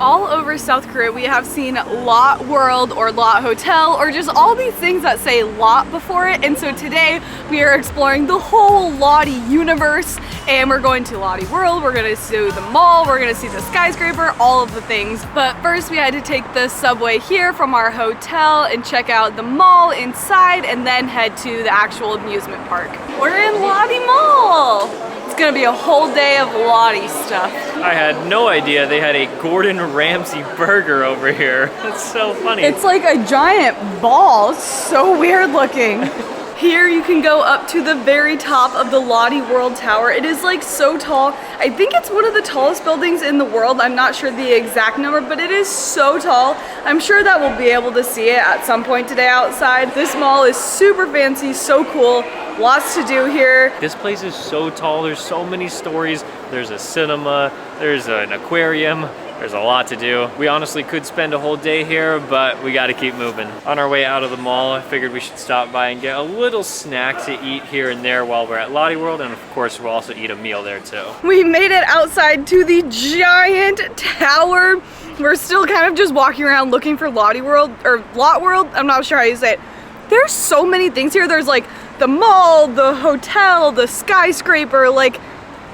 All over South Korea, we have seen Lotte World or Lotte Hotel or just all these things that say Lotte before it. And so today we are exploring the whole Lotte universe, and we're going to Lotte World, we're gonna see the mall, we're gonna see the skyscraper, all of the things. But first we had to take the subway here from our hotel and check out the mall inside and then head to the actual amusement park. We're in Lotte Mall! It's gonna be a whole day of Lotte stuff. I had no idea they had a Gordon Ramsay burger over here. That's so funny. It's like a giant ball. It's so weird looking. Here you can go up to the very top of the Lotte World Tower. It is like so tall. I think it's one of the tallest buildings in the world. I'm not sure the exact number, but it is so tall. I'm sure that we'll be able to see it at some point today outside. This mall is super fancy, so cool. Lots to do here. This place is so tall. There's so many stories. There's a cinema, there's an aquarium. There's a lot to do. We honestly could spend a whole day here, but we gotta keep moving. On our way out of the mall, I figured we should stop by and get a little snack to eat here and there while we're at Lotte World, and of course we'll also eat a meal there too. We made it outside to the giant tower. We're still kind of just walking around looking for Lotte World, or Lotte World, I'm not sure how you say it. There's so many things here. There's like the mall, the hotel, the skyscraper, like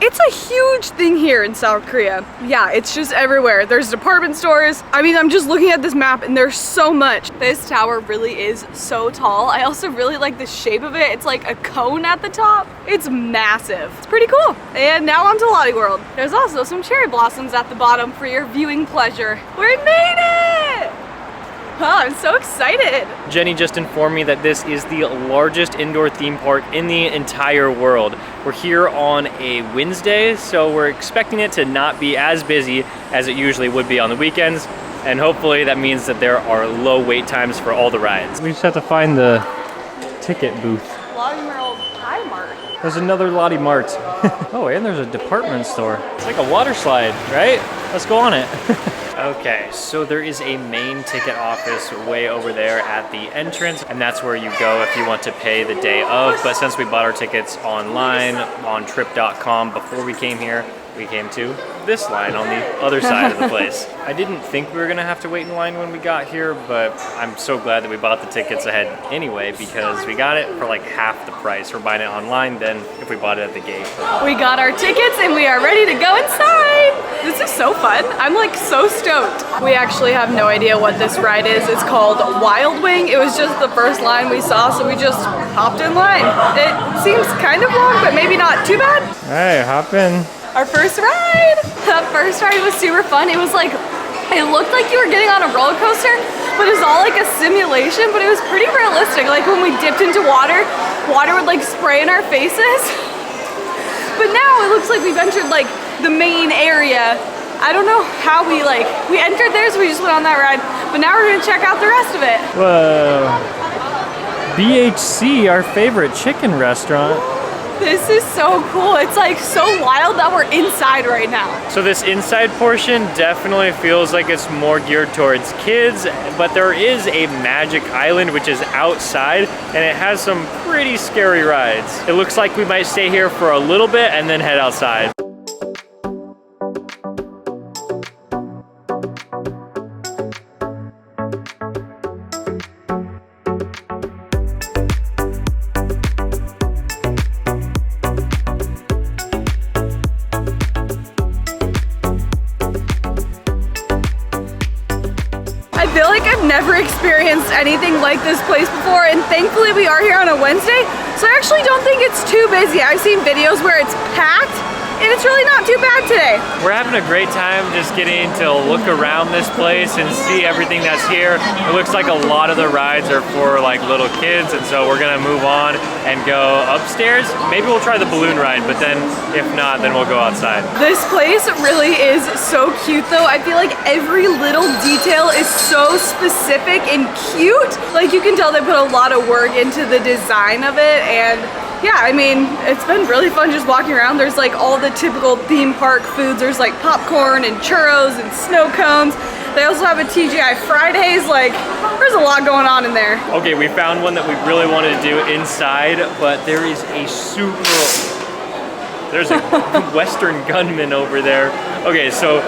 it's a huge thing here in South Korea. Yeah, it's just everywhere. There's department stores. I mean, I'm just looking at this map and there's so much. This tower really is so tall. I also really like the shape of it. It's like a cone at the top. It's massive. It's pretty cool. And now on to Lotte World. There's also some cherry blossoms at the bottom for your viewing pleasure. We made it! Oh, I'm so excited. Jenny just informed me that this is the largest indoor theme park in the entire world. We're here on a Wednesday, so we're expecting it to not be as busy as it usually would be on the weekends. And hopefully that means that there are low wait times for all the rides. We just have to find the ticket booth. Lotte World High Mart. There's another Lotte Mart. Oh, and there's a department store. It's like a water slide, right? Let's go on it. Okay, so there is a main ticket office way over there at the entrance, and that's where you go if you want to pay the day of. But since we bought our tickets online on trip.com before we came here, we came to this line on the other side of the place. I didn't think we were gonna have to wait in line when we got here, but I'm so glad that we bought the tickets ahead anyway, because we got it for like half the price. We're buying it online than if we bought it at the gate. We got our tickets and we are ready to go inside. This is so fun. I'm like so stoked. We actually have no idea what this ride is. It's called Wild Wing. It was just the first line we saw, so we just hopped in line. It seems kind of long, but maybe not too bad. All right, hop in. Our first ride. That first ride was super fun. It was like, it looked like you were getting on a roller coaster, but it was all like a simulation, but it was pretty realistic. Like when we dipped into water, water would like spray in our faces. But now it looks like we've entered like the main area. I don't know how we entered there, so we just went on that ride. But now we're gonna check out the rest of it. Whoa. BHC, our favorite chicken restaurant. This is so cool. It's like so wild that we're inside right now. So this inside portion definitely feels like it's more geared towards kids, but there is a magic island which is outside, and it has some pretty scary rides. It looks like we might stay here for a little bit and then head outside. I feel like I've never experienced anything like this place before, and thankfully we are here on a Wednesday, so I actually don't think it's too busy. I've seen videos where it's packed, and it's really not too bad today. We're having a great time just getting to look around this place and see everything that's here. It looks like a lot of the rides are for like little kids, and so we're gonna move on and go upstairs. Maybe we'll try the balloon ride, but then if not, then we'll go outside. This place really is so cute though. I feel like every little detail is so specific and cute. Like you can tell they put a lot of work into the design of it, and yeah, I mean, it's been really fun just walking around. There's like all the typical theme park foods. There's like popcorn and churros and snow cones. They also have a TGI Fridays. Like, there's a lot going on in there. Okay, we found one that we really wanted to do inside, but there is a there's a Western gunman over there. Okay, so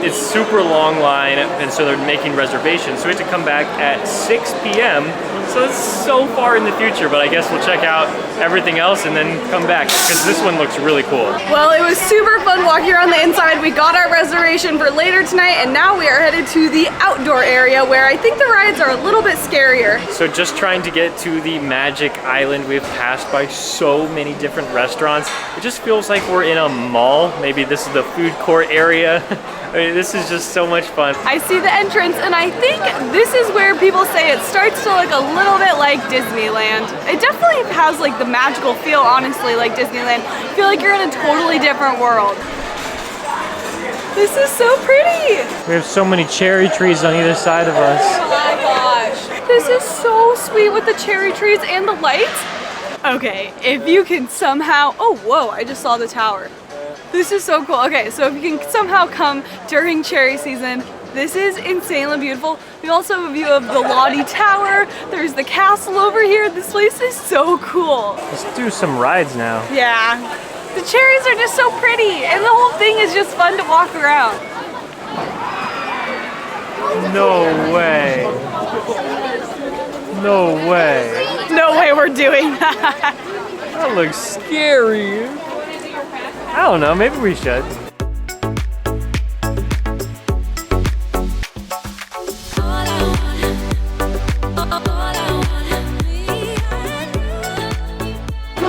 it's super long line, and so they're making reservations. So we have to come back at 6 p.m. So it's so far in the future, but I guess we'll check out everything else and then come back because this one looks really cool. Well, it was super fun walking around the inside. We got our reservation for later tonight, and now we are headed to the outdoor area where I think the rides are a little bit scarier. So just trying to get to the Magic Island, we've passed by so many different restaurants. It just feels like we're in a mall. Maybe this is the food court area. I mean, this is just so much fun. I see the entrance, and I think this is where people say it starts to look a little bit like Disneyland. It definitely has like the magical feel, honestly, like Disneyland. I feel like you're in a totally different world. This is so pretty. We have so many cherry trees on either side of us. Oh my gosh. This is so sweet with the cherry trees and the lights. Okay, if you can somehow, oh whoa, I just saw the tower. This is so cool. Okay, so if you can somehow come during cherry season, this is insanely beautiful. We also have a view of the Lotte Tower. There's the castle over here. This place is so cool. Let's do some rides now. Yeah, the cherries are just so pretty, and the whole thing is just fun to walk around. No way. No way. No way we're doing that. That looks scary. I don't know, maybe we should.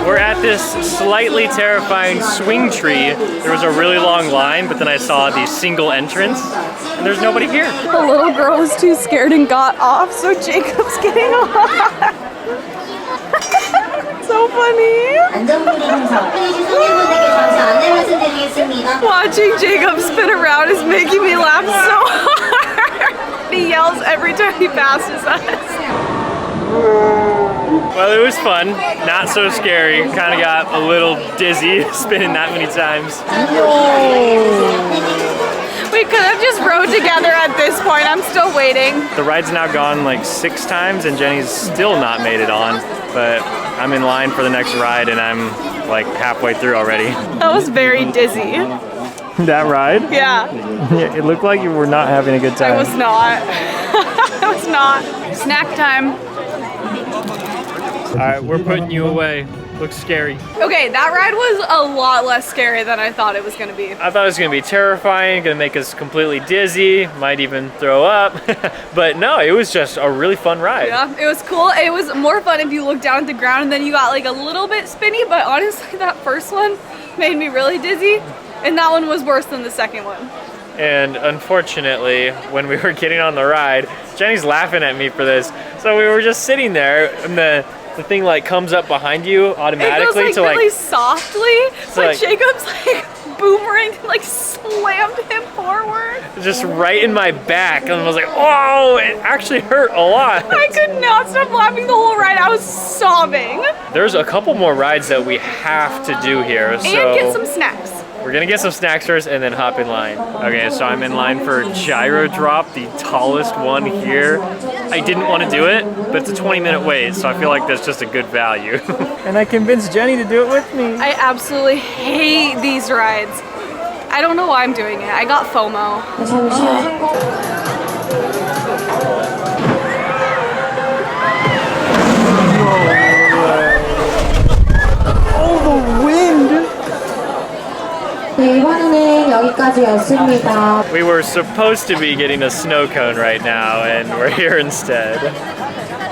We're at this slightly terrifying swing tree. There was a really long line, but then I saw the single entrance, and there's nobody here. The little girl was too scared and got off, so Jacob's getting off. So funny. Watching Jacob spin around is making me laugh so hard. He yells every time he passes us. Well, it was fun, not so scary. Kind of got a little dizzy spinning that many times. We could have just rode together at this point. I'm still waiting. The ride's now gone like 6 times and Jenny's still not made it on, but I'm in line for the next ride and I'm like halfway through already. That was very dizzy. That ride? Yeah. It looked like you were not having a good time. I was not. I was not. Snack time. All right, we're putting you away. Looks scary. Okay, that ride was a lot less scary than I thought it was gonna be. I thought it was gonna be terrifying, gonna make us completely dizzy, might even throw up. But no, it was just a really fun ride. Yeah, it was cool. It was more fun if you look down at the ground and then you got like a little bit spinny, but honestly that first one made me really dizzy, and that one was worse than the second one. And unfortunately, when we were getting on the ride, Jenny's laughing at me for this. So we were just sitting there and the thing like comes up behind you automatically. It goes like really softly, so like, Jacob's like boomerang like slammed him forward. Just right in my back, and I was like, oh, it actually hurt a lot. I could not stop laughing the whole ride. I was sobbing. There's a couple more rides that we have to do here. And get some snacks. We're gonna get some snacks first and then hop in line. Okay, so I'm in line for Gyro Drop, the tallest one here. I didn't want to do it, but it's a 20-minute wait, so I feel like that's just a good value. And I convinced Jenny to do it with me. I absolutely hate these rides. I don't know why I'm doing it. I got FOMO. Oh, the wind! We were supposed to be getting a snow cone right now, and we're here instead.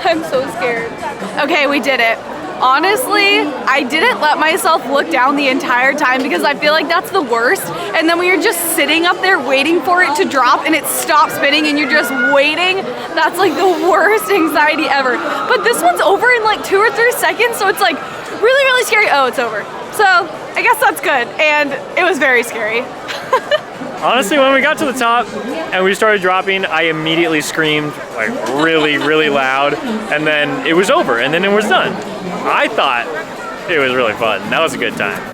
I'm so scared. Okay, we did it. Honestly, I didn't let myself look down the entire time because I feel like that's the worst. And then when you're just sitting up there waiting for it to drop and it stops spinning and you're just waiting, that's like the worst anxiety ever. But this one's over in like 2 or 3 seconds, so it's like really, really scary. Oh, it's over. So I guess that's good. And it was very scary. Honestly, when we got to the top and we started dropping, I immediately screamed like really, really loud, and then it was over, and then it was done. I thought it was really fun. That was a good time.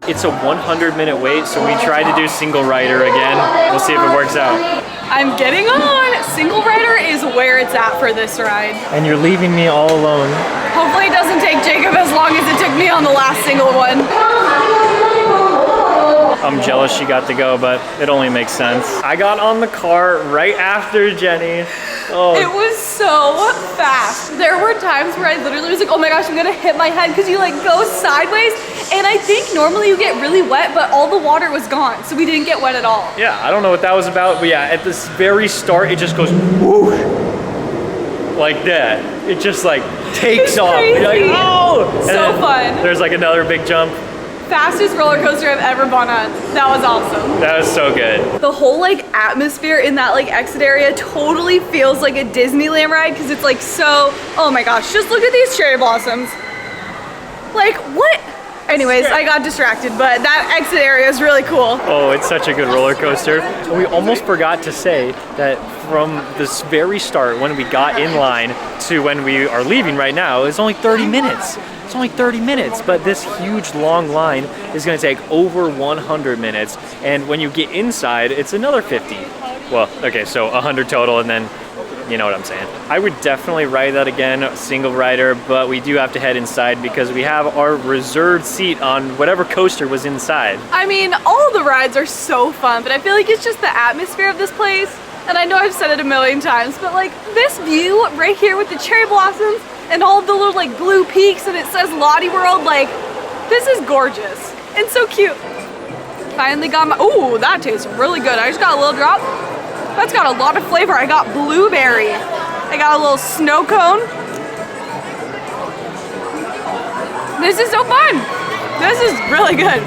It's a 100-minute wait, so we tried to do single rider again. We'll see if it works out. I'm getting on. Single rider is where it's at for this ride. And you're leaving me all alone. Hopefully it doesn't take Jacob as long as it took me on the last single one. I'm jealous she got to go, but it only makes sense. I got on the car right after Jenny. Oh. It was so fast. There were times where I literally was like, oh my gosh, I'm gonna hit my head because you like go sideways. And I think normally you get really wet, but all the water was gone. So we didn't get wet at all. Yeah, I don't know what that was about, but yeah, at this very start, it just goes whoosh, like that. It just like takes off. You're like, oh! And so fun. There's like another big jump. Fastest roller coaster I've ever gone on. That was awesome. That was so good. The whole like atmosphere in that like exit area totally feels like a Disneyland ride because it's like so, oh my gosh, just look at these cherry blossoms. Like what? Anyways, I got distracted, but that exit area is really cool. Oh, it's such a good roller coaster. And we almost forgot to say that from this very start, when we got in line to when we are leaving right now, it's only 30 minutes. It's only 30 minutes, but this huge long line is gonna take over 100 minutes. And when you get inside, it's another 50. Well, okay, so 100 total, and then you know what I'm saying. I would definitely ride that again, single rider, but we do have to head inside because we have our reserved seat on whatever coaster was inside. I mean, all the rides are so fun, but I feel like it's just the atmosphere of this place. And I know I've said it a million times, but like this view right here with the cherry blossoms and all the little like blue peaks and it says Lotte World, like this is gorgeous and so cute. Finally got my, ooh, that tastes really good. I just got a little drop. That's got a lot of flavor. I got blueberry. I got a little snow cone. This is so fun. This is really good.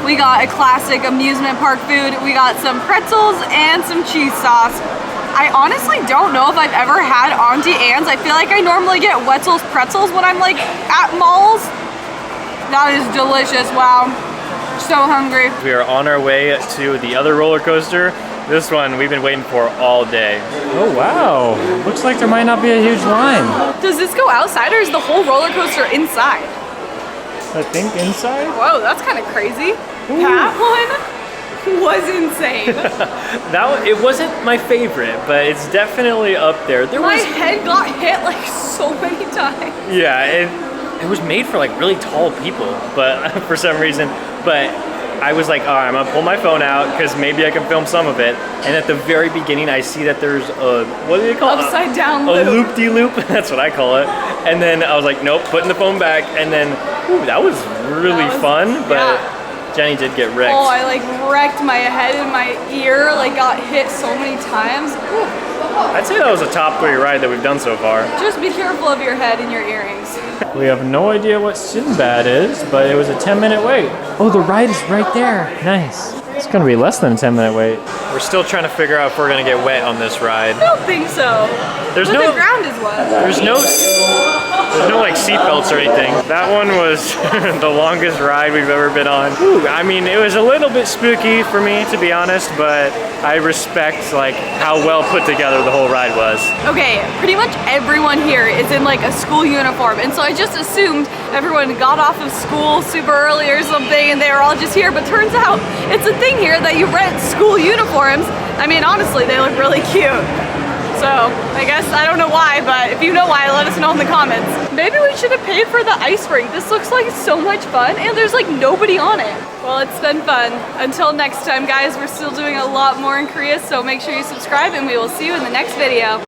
We got a classic amusement park food. We got some pretzels and some cheese sauce. I honestly don't know if I've ever had Auntie Anne's. I feel like I normally get Wetzel's pretzels when I'm like at malls. That is delicious, wow. So hungry. We are on our way to the other roller coaster. This one we've been waiting for all day. Oh wow, looks like there might not be a huge line. Does this go outside or is the whole roller coaster inside? I think inside? Whoa, that's kind of crazy. Ooh. That one was insane. It wasn't my favorite, but it's definitely up there. My head got hit like so many times. Yeah, it was made for like really tall people, but for some reason, but I was like, all right, I'm gonna pull my phone out because maybe I can film some of it. And at the very beginning, I see that there's a, what do they call it? Upside down loop. loop. A loop-de-loop, that's what I call it. And then I was like, nope, putting the phone back. And then, ooh, that was really fun, but yeah. Jenny did get wrecked. Oh, I like wrecked my head and my ear, like got hit so many times. Ooh. I'd say that was a top 3 ride that we've done so far. Just be careful of your head and your earrings. We have no idea what Sinbad is, but it was a 10-minute wait. Oh, the ride is right there. Nice. It's gonna be less than a 10-minute wait. We're still trying to figure out if we're gonna get wet on this ride. I don't think so. But the ground is wet. There's no like seat belts or anything. That one was the longest ride we've ever been on. Ooh, I mean, it was a little bit spooky for me, to be honest, but I respect like how well put together the whole ride was. Okay, pretty much everyone here is in like a school uniform, and so I just assumed everyone got off of school super early or something and they were all just here, but turns out it's a thing here that you rent school uniforms. I mean, honestly, they look really cute. So, I guess, I don't know why, but if you know why, let us know in the comments. Maybe we should have paid for the ice rink. This looks like so much fun, and there's like nobody on it. Well, it's been fun. Until next time, guys, we're still doing a lot more in Korea, so make sure you subscribe, and we will see you in the next video.